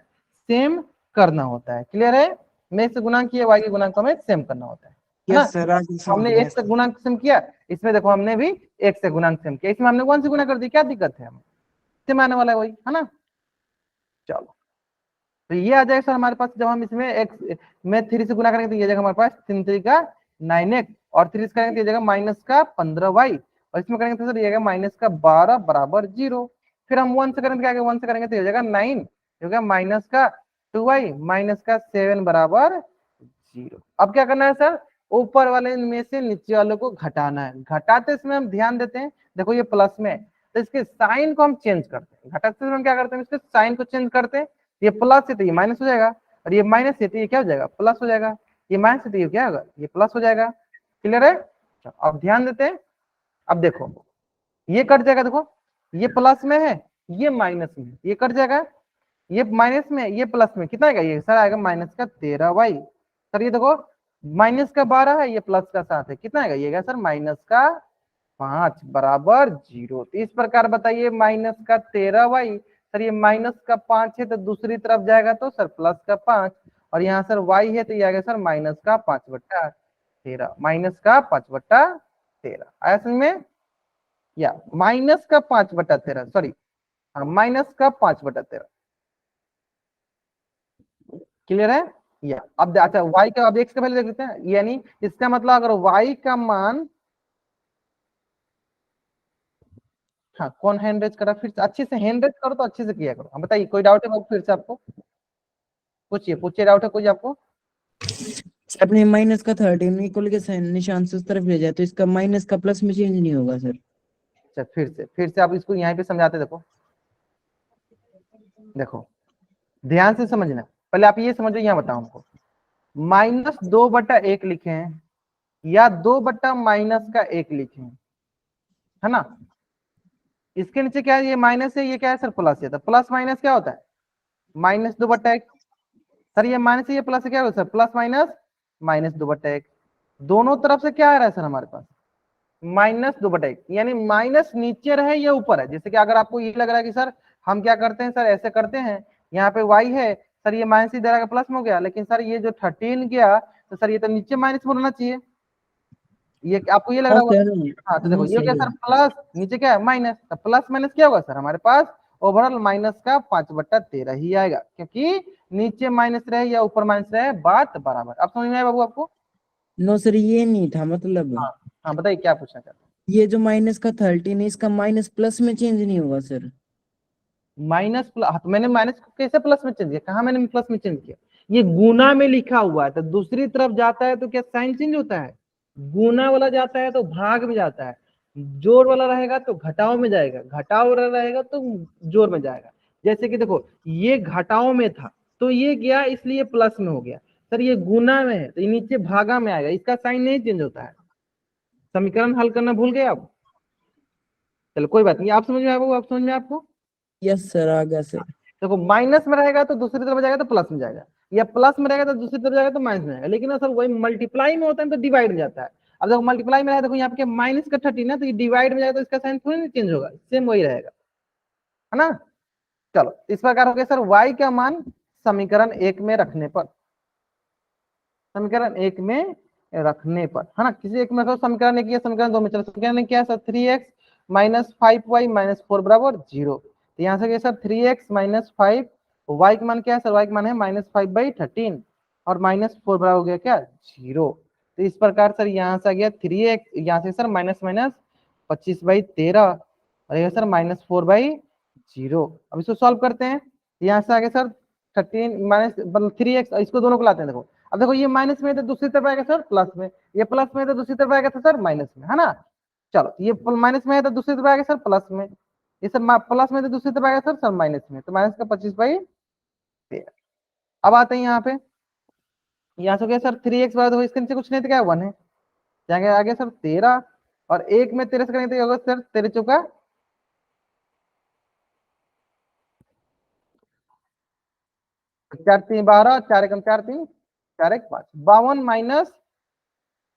सेम करना होता है। क्लियर है, हमें x से गुणांक किया y के गुणांक को हमें सेम करना होता है ना।
यस सर, आगे समझ
हमने
गए
एक से
सर।
गुणांक सेम किया, इसमें देखो हमने भी एक से गुणांक सेम किया, इसमें हमने 1 से गुना कर दिया, क्या दिक्कत है, हमें सेम आने वाला है वही, है ना। चलो तो ये आ जाएगा सर हमारे पास, जब हम इसमें x में 3 से गुना करेंगे तो ये जाएगा हमारे पास 3 3 का 9x, और 3 से करेंगे तो ये जाएगा माइनस का 15y, और इसमें करेंगे तो सर ये जाएगा माइनस का 12 बराबर 0। फिर हम 1 से करेंगे क्या, 1 से करेंगे तो ये जाएगा 9, हो गया माइनस का 2y माइनस का 7 बराबर 0। अब क्या करना है सर, ऊपर वाले में से नीचे वाले को घटाना है। घटाते समय हम ध्यान देते हैं, देखो ये प्लस में है तो इसके साइन को हम चेंज करते हैं। घटाते समय हम क्या करते हैं, इसके साइन को चेंज करते हैं। ये प्लस है तो ये माइनस हो जाएगा, और ये माइनस है तो ये क्या हो जाएगा, प्लस हो जाएगा। ये माइनस है तो ये क्या होगा, ये प्लस हो जाएगा। क्लियर है? अब ध्यान देते हैं, अब देखो ये कट जाएगा, देखो ये प्लस में है, ये माइनस में है, ये कट जाएगा, ये माइनस में, ये प्लस में, कितना आएगा, ये सर आएगा माइनस का 13y। सर ये देखो माइनस का 12 है, ये प्लस का 7 है, कितना आएगा, ये आएगा सर माइनस का 5 बराबर 0। तो इस प्रकार बताइए माइनस का 13y, सर ये माइनस का 5 है तो दूसरी तरफ जाएगा तो सर प्लस का 5, और यहाँ सर y है तो ये आएगा सर माइनस का 5/13, माइनस का 5/13। आया समझ में? या माइनस का 5/13, सॉरी माइनस का 5/13। क्लियर है? या अब अच्छा y का, अब x का वैल्यू देख लेते हैं, यानी इसका मतलब अगर y का मान, हाँ कौन हैंड रेज करा, फिर से अच्छे से हैंड रेज करो तो अच्छे से किया करो। हम बताइए कोई डाउट है बाबू, फिर से आपको पूछिए, पूछिए डाउट है कोई आपको?
अपने माइनस का 13 इक्वल के साइन निशान से उस तरफ ले जाए तो इसका माइनस का प्लस में चेंज नहीं होगा सर।
अच्छा फिर से आप इसको यहाँ पे समझाते, देखो देखो ध्यान से समझना। पहले आप ये समझो, यहाँ बताओ हमको, -2/1 लिखे हैं या 2/-1 लिखे हैं, है ना? इसके नीचे क्या है, ये माइनस है, ये क्या है सर प्लस है, तो प्लस माइनस क्या होता है, -2/1। सर ये माइनस है, ये प्लस है, क्या होगा सर प्लस माइनस -2/1। दोनों तरफ से क्या आ रहा है सर हमारे पास, -2/1, यानी माइनस नीचे रहे या ऊपर है। जैसे कि अगर आपको ये लग रहा है कि सर हम क्या करते हैं सर, ऐसे करते हैं, यहाँ पे y है सर, ये माइनस ही दे रहा है प्लस में हो गया, लेकिन सर ये जो 13 गया तो सर ये तो नीचे माइनस में होना चाहिए, ये आपको ये लग रहा
हाँ
होगा।
सर,
हाँ तो देखो
हाँ
ये क्या
सही
सर
है।
प्लस, नीचे क्या है माइनस, तो प्लस माइनस क्या होगा सर हमारे पास ओवरऑल माइनस का 5/13 ही आएगा, क्योंकि नीचे माइनस रहे या ऊपर माइनस रहे बात बराबर। अब समझ में आया बाबू आपको?
नो सर ये नहीं था मतलब,
हाँ हाँ बताइए क्या पूछना चाहते हैं?
ये जो माइनस का 13 है इसका माइनस प्लस में चेंज नहीं होगा सर।
माइनस प्लस, तो मैंने माइनस को कैसे प्लस में चेंज किया, कहा मैंने प्लस में चेंज किया, ये गुना में लिखा हुआ है तो दूसरी तरफ जाता है तो क्या साइन चेंज होता है, गुना वाला जाता है तो भाग में जाता है, जोड़ वाला रहेगा तो घटाव में जाएगा, घटाव वाला रहेगा तो जोड़ में जाएगा। जैसे कि देखो ये घटाव में था तो ये गया इसलिए प्लस में हो गया, सर ये गुना में है तो ये नीचे भागा में आएगा, इसका साइन नहीं चेंज होता है। समीकरण हल करना भूल गए आप? चलो कोई बात नहीं, आप समझ में आया, आप समझ में आया आपको?
यस सर आ गया सर।
देखो माइनस में रहेगा तो दूसरी तरफ जाएगा तो प्लस में जाएगा, या प्लस में रहेगा तो दूसरी तरफ जाएगा तो माइनस में जाएगा, लेकिन सर वही मल्टीप्लाई में होता है तो डिवाइड में जाता है। अब देखो मल्टीप्लाई में रहेगा, देखो यहाँ पे माइनस का 13 है तो ये डिवाइड में जाएगा तो इसका साइन थोड़ी ना चेंज होगा, सेम वही रहेगा, है ना? चलो इस प्रकार हो गया सर y का मान समीकरण 1 में रखने पर, समीकरण 1 में रखने पर, है ना? किसी एक में रखो, समीकरण 1 या समीकरण 2 में। चलो समीकरण क्या है सर, 3x - 5y - 4 बराबर 0। तो यहाँ से सर 3x - 5, y का मान क्या है सर, y का मान है -5/13 और -4 बराबर हो गया क्या 0। तो इस प्रकार सर यहाँ से आ गया 3x, यहाँ से सर माइनस माइनस 25/13 और ये सर -4/0। अब इसको सॉल्व करते हैं, यहाँ से आगे सर 13 माइनस मतलब 3x, इसको दोनों को लाते हैं। देखो अब देखो ये माइनस में है तो दूसरी तरफ आएगा सर प्लस में, ये प्लस में है तो दूसरी तरफ आएगा तो सर माइनस में, है ना? चलो ये माइनस में है तो दूसरी तरफ आएगा सर प्लस में, ये सर प्लस में तो दूसरी तरफ आएगा सर माइनस में, तो माइनस का 25/13। अब आते हैं यहाँ पे, यहाँ से हो गया सर 3x बराबर, इसके नीचे कुछ नहीं तो क्या 1 है, जाएंगे आगे सर 13 और 1 में 13 से करेंगे तो क्या होगा सर 13 चौका 4 3 12, 4 एकम 4 3, 4 1 5, 52 माइनस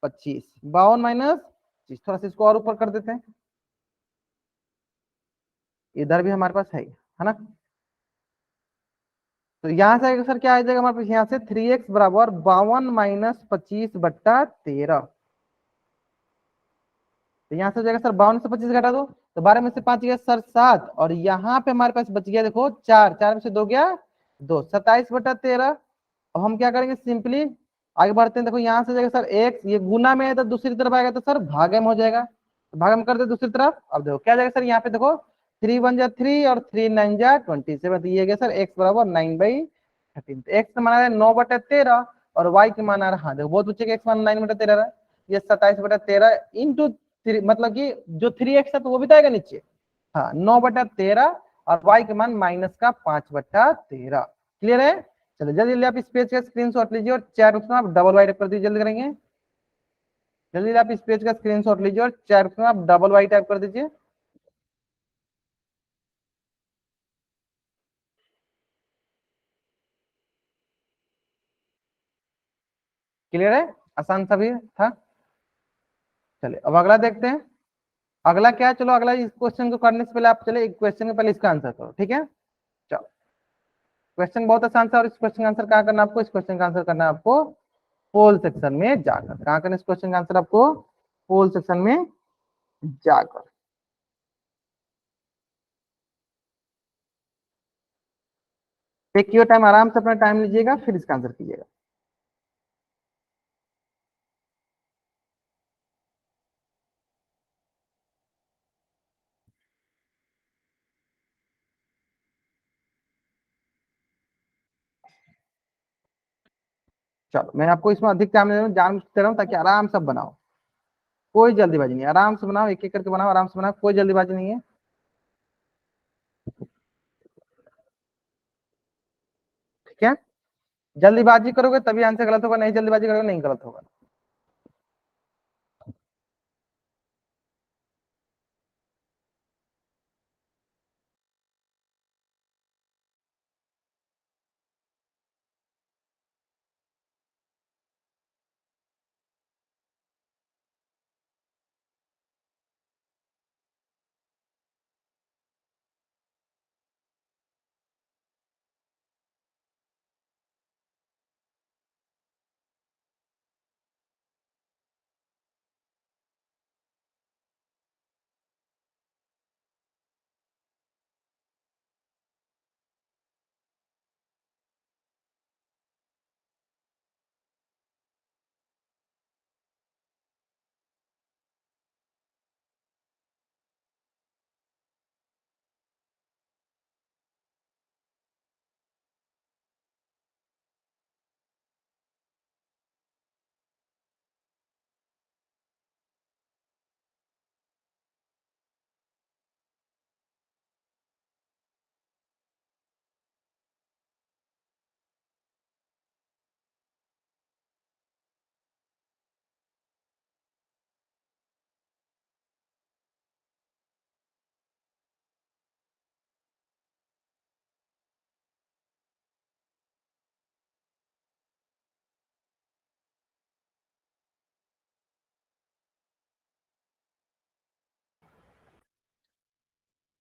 25, 52 माइनस 25, थोड़ा सा इसको और ऊपर कर देते हैं, इधर भी हमारे पास है ना? तो यहाँ से आएगा सर क्या आ जाएगा हमारे पास, यहाँ से 3x बराबर 52 माइनस 25/13। तो यहाँ से हो जाएगा सर 52 से 25 घटा दो तो 12 में से 5 गया सर 7, और यहाँ पे हमारे पास बच गया देखो 4, 4 में से 2 गया 2, 27/13। अब हम क्या करेंगे, सिंपली आगे बढ़ते हैं। देखो यहाँ से जाएगा सर x, ये गुना में है तो दूसरी तरफ आएगा तो सर भागे में हो जाएगा, तो भागे में कर दे दूसरी तरफ। अब देखो क्या जाएगा सर, यहाँ पे देखो 3 1 जा 3 और 3 9 जा 27, तो ये गया सर x बराबर 9/13। तो एक्स माना है 9/13 और y के मान आ रहा है, देखो बहुत बच्चे का x मान 9/13 रहा है, ये 27/13 इंटू 3, मतलब कि जो 3x था तो वो भी तो आएगा नीचे, हाँ 9/13 और y के मान माइनस का 5/13। क्लियर है? चलो जल्दी जल्दी आप इस पेज का स्क्रीनशॉट लीजिए और चैट उसमें आप डबल वाई टाइप कर दीजिए, जल्दी करेंगे, जल्दी आप इस पेज का स्क्रीनशॉट लीजिए और चैट में आप डबल वाई टाइप कर दीजिए। क्लियर है? आसान सा भी था। चलिए अब अगला देखते हैं, अगला क्या है, चलो अगला इस क्वेश्चन को करने से पहले आप चले एक क्वेश्चन के पहले इसका आंसर करो, ठीक है? चलो क्वेश्चन बहुत आसान सा, और इस क्वेश्चन का आंसर कहाँ करना है आपको, इस क्वेश्चन का आंसर करना है आपको पोल सेक्शन में जाकर। कहाँ करना इस क्वेश्चन का आंसर आपको, पोल सेक्शन में जाकर। टेक योर टाइम, आराम से अपना टाइम लीजिएगा फिर इसका आंसर कीजिएगा। चलो मैं आपको इसमें अधिक टाइम दे रहा हूँ ताकि आराम से बनाओ, कोई जल्दीबाजी नहीं, आराम से बनाओ, एक एक करके बनाओ, आराम से बनाओ, कोई जल्दीबाजी नहीं है। ठीक है? जल्दीबाजी करोगे तभी आंसर गलत होगा, नहीं जल्दीबाजी करोगे नहीं गलत होगा।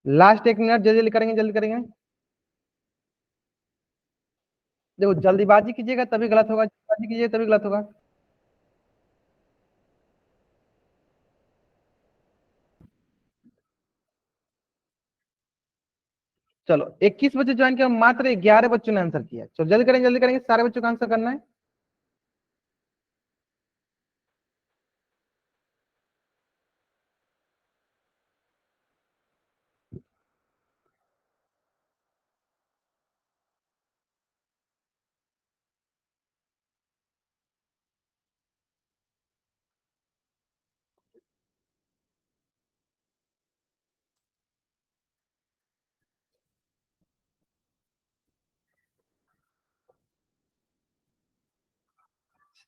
लास्ट एक मिनट, जल्दी जल्दी करेंगे, जल्दी करेंगे। देखो जल्दीबाजी कीजिएगा तभी गलत होगा, जल्दीबाजी कीजिएगा तभी गलत होगा। चलो 21 बच्चे ज्वाइन किया, मात्र 11 बच्चों ने आंसर किया। चलो जल्दी करेंगे, जल्दी करेंगे, सारे बच्चों का आंसर करना है।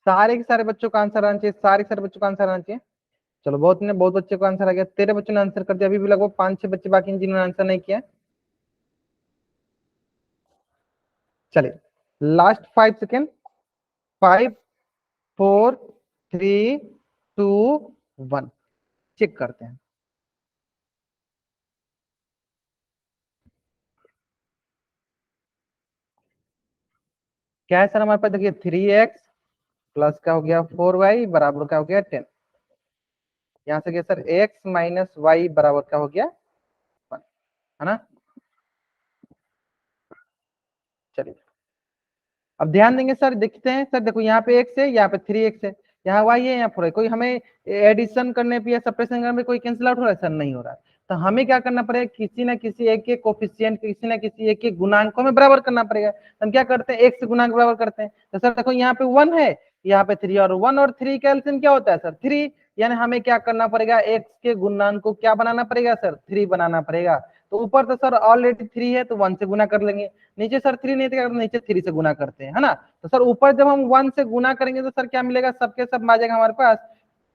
सारे के सारे बच्चों का आंसर आना चाहिए, सारे के सारे बच्चों का आंसर आना चाहिए। चलो बहुत बच्चों का आंसर आ गया, 13 बच्चों ने आंसर कर दिया, अभी भी लगभग 5-6 बच्चे बाकी हैं जिन्होंने आंसर नहीं किया। चलिए लास्ट 5 सेकेंड, 5, 4, 3, 2, 1, चेक करते हैं। क्या है सर हमारे पास, देखिए 3x प्लस क्या हो गया 4y बराबर क्या हो गया 10। यहाँ से क्या सर, x माइनस वाई बराबर क्या हो गया 1, है ना? चलिए अब ध्यान देंगे सर, देखते हैं सर, देखो यहाँ पे x है, यहाँ पे 3x है, यहाँ y है, यहाँ 4 है, कोई हमें एडिशन करने पे या सब्ट्रैक्शन करने पे कोई कैंसिल आउट हो रहा है सर? नहीं हो रहा है। तो हमें क्या करना पड़ेगा, किसी ना किसी एक के कोफिशिएंट, किसी ना किसी एक के गुणांक को हमें बराबर करना पड़ेगा। तो हम क्या करते हैं, एक से गुणांक बराबर करते हैं। तो सर देखो यहाँ पे 1 है, यहाँ पे 3, और 1 और 3 का एलसीएम क्या होता है सर 3, यानी हमें क्या करना पड़ेगा, x के गुणांक को क्या बनाना पड़ेगा सर 3 बनाना पड़ेगा। तो ऊपर तो सर ऑलरेडी 3 है तो 1 से गुना कर लेंगे, नीचे सर 3 नहीं था तो नीचे 3 से गुना करते हैं, है ना। तो सर ऊपर जब हम 1 से गुना करेंगे तो सर क्या मिलेगा, सबके सब आ जाएगा हमारे पास,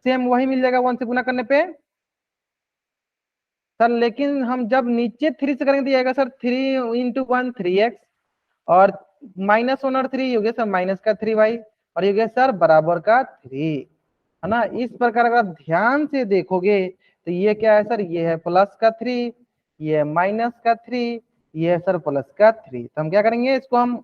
सेम वही मिल जाएगा 1 से गुना करने पे सर। लेकिन हम जब नीचे 3 से करेंगे तो आएगा सर 3 × 1 3x, और -1 और 3 हो गया सर माइनस का 3y, और ये हो गया सर बराबर का 3, है ना। इस प्रकार अगर आप ध्यान से देखोगे तो ये क्या है सर, ये है प्लस का 3, ये है माइनस का 3, ये है सर प्लस का 3। तो हम क्या करेंगे, इसको हम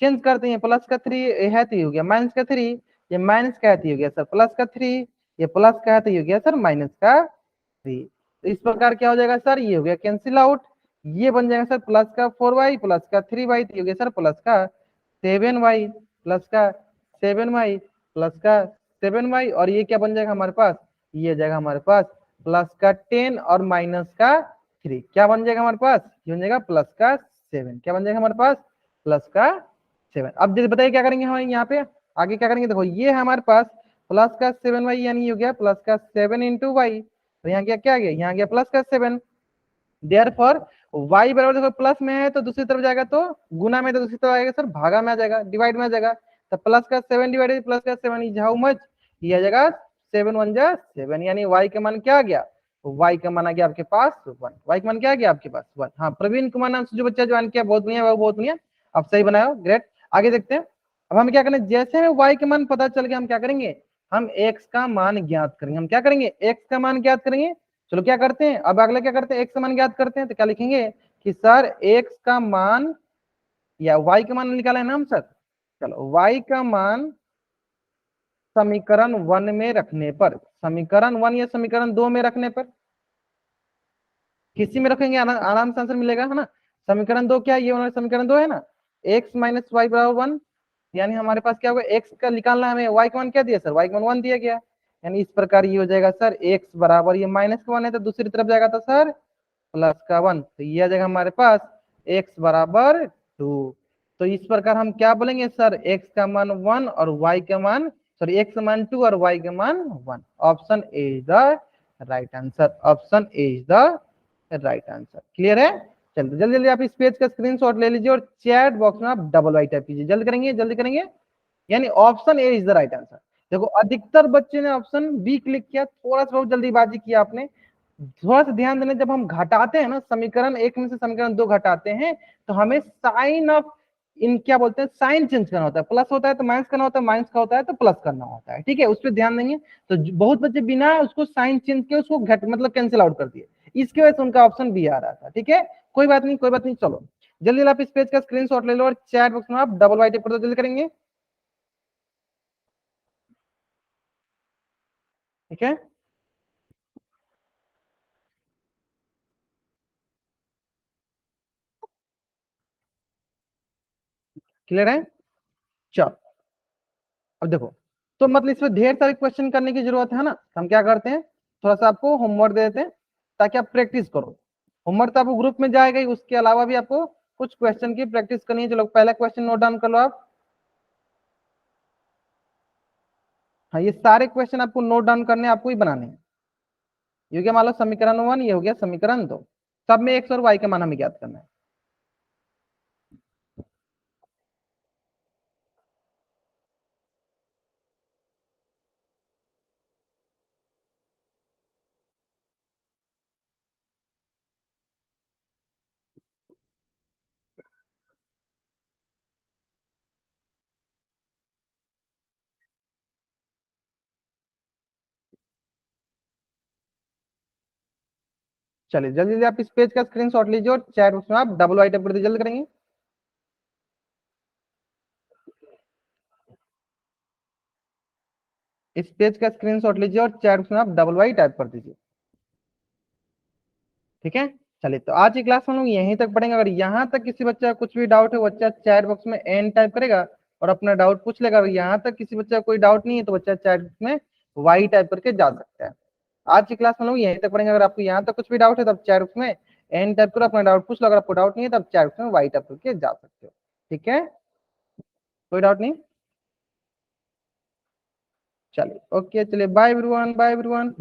चेंज करते हैं, प्लस का 3 है तो ये हो गया माइनस का 3, ये माइनस का है तो ये हो गया सर प्लस का 3, ये प्लस का है तो ये हो गया सर माइनस का 3। तो इस प्रकार क्या हो जाएगा सर, ये हो गया कैंसिल आउट, ये बन जाएगा सर प्लस का 4y प्लस का 3y, तो ये हो गया सर प्लस का 7y प्लस का 7y प्लस का 7y, और ये क्या बन जाएगा हमारे पास, ये हो जाएगा हमारे पास प्लस का 10 और माइनस का 3, क्या बन जाएगा हमारे पास, ये बन जाएगा प्लस का 7, क्या बन जाएगा हमारे पास प्लस का 7। अब जैसे बताइए क्या करेंगे हम यहाँ पे, आगे क्या करेंगे, देखो ये है हमारे पास प्लस का 7y, यानी हो गया प्लस का 7 × y, तो यहाँ क्या क्या गया, यहाँ गया प्लस का 7। देयरफॉर y बराबर देखो प्लस में है तो दूसरी तरफ जाएगा तो गुना में, तो दूसरी तरफ आएगा सर भागा में आ जाएगा, डिवाइड में आ जाएगा। तो प्लस का 7 डिवाइडेड प्लस का 7 इज हाउ मच, ये आ जाएगा 7 × 1 = 7, यानी y का मान क्या आ गया, y का मान आ गया आपके पास 1, y का मान क्या आ गया आपके पास 1। हाँ, प्रवीण कुमार नाम से जो बच्चा ज्वाइन किया, बहुत बढ़िया, बहुत बढ़िया, आप सही बनाए हो, ग्रेट। आगे देखते हैं, अब हम क्या करें, जैसे हमें y का मान पता चल गया, हम क्या करेंगे, हम x का मान ज्ञात करेंगे। हम क्या करेंगे, x का मान ज्ञात करेंगे। चलो क्या करते हैं, अब अगला क्या करते हैं, x का मान ज्ञात करते हैं, तो क्या लिखेंगे कि सर x का मान, या y का मान निकाला है ना हम सर, चलो y का मान समीकरण 1 में रखने पर, समीकरण 1 या समीकरण 2 में रखने पर, किसी में रखेंगे आराम से आंसर मिलेगा, है ना। समीकरण 2 क्या है, ये वाला समीकरण 2 है ना, x - y = 1, यानी हमारे पास क्या होगा, x का निकालना है हमें, y का मान क्या दिया सर, y का मान 1 दिया गया, यानी इस प्रकार ये हो जाएगा सर x बराबर, ये माइनस का 1 है तो दूसरी तरफ जाएगा तो सर प्लस का 1, तो ये आ जाएगा हमारे पास x बराबर 2। तो इस प्रकार हम क्या बोलेंगे सर, x का मान 1 और y का मान, सॉरी x का मान 2 और y का मान 1। Option A is the right answer, option A is the right answer. Clear है, चलिए जल्दी जल्दी आप इस पेज का स्क्रीनशॉट ले लीजिए और चैट बॉक्स में आप डबल वाई टाइप कीजिए, जल्दी करेंगे जल्दी करेंगे, यानी option A is the right answer. देखो अधिकतर बच्चे ने ऑप्शन बी क्लिक किया, थोड़ा सा बहुत जल्दीबाजी किया आपने। थोड़ा सा ध्यान देना, जब हम घटाते हैं ना, समीकरण 1 में से समीकरण 2 घटाते हैं तो हमें साइन ऑफ, इन क्या बोलते हैं, साइन चेंज करना होता है, प्लस होता है तो माइनस करना होता है, माइनस का होता है तो प्लस करना होता है, ठीक है, उस पर ध्यान देंगे। तो बहुत बच्चे बिना उसको साइन चेंज के उसको घट मतलब कैंसिल आउट कर दिए, इसकी वजह से उनका ऑप्शन बी आ रहा था, ठीक है, कोई बात नहीं कोई बात नहीं। चलो जल्दी आप इस पेज का स्क्रीनशॉट ले लो और चैट बॉक्स में आप डबल वाई टाइप कर दो, जल्दी करेंगे, ठीक है। क्लियर है, चलो अब देखो, तो मतलब इसमें ढेर सारे क्वेश्चन करने की जरूरत है ना, तो हम क्या करते हैं, थोड़ा सा आपको होमवर्क दे देते हैं ताकि आप प्रैक्टिस करो। होमवर्क तो आपको ग्रुप में जाएगा ही, उसके अलावा भी आपको कुछ क्वेश्चन की प्रैक्टिस करनी है। चलो पहला क्वेश्चन नोट डाउन कर लो आप। हाँ, ये सारे क्वेश्चन आपको नोट डाउन करने, आपको ही बनाने हैं। ये हो गया मान लो समीकरण 1, ये हो गया समीकरण 2, सब में एक्स और वाई का मान हमें ज्ञात करना है। चलिए जल्दी जल्दी आप इस पेज का स्क्रीनशॉट लीजिए और चैट बॉक्स में आप डबल वाई टाइप कर दीजिए, जल्दी करेंगे। इस पेज का स्क्रीनशॉट लीजिए और चैट बॉक्स में आप डबल वाई टाइप कर दीजिए, ठीक है। चलिए तो आज की क्लास हम लोग यहीं तक पढ़ेंगे। अगर यहाँ तक किसी बच्चा का कुछ भी डाउट है, बच्चा चैट बॉक्स में एन टाइप करेगा और अपना डाउट पूछ लेगा। अगर यहाँ तक किसी बच्चा का कोई डाउट नहीं है तो बच्चा चैट बॉक्स में वाई टाइप करके जा सकता है। आज की क्लास में लोग यहीं तक पढ़ेंगे। अगर आपको यहाँ तक कुछ भी डाउट है तब चैट में एन टाइप करो, अपना डाउट पूछ लो। अगर आपको डाउट नहीं है तब चैट में वाई टाइप करके जा सकते हो। ठीक है, कोई डाउट नहीं? चलिए ओके, चलिए बाय एवरीवन, बाय एवरीवन।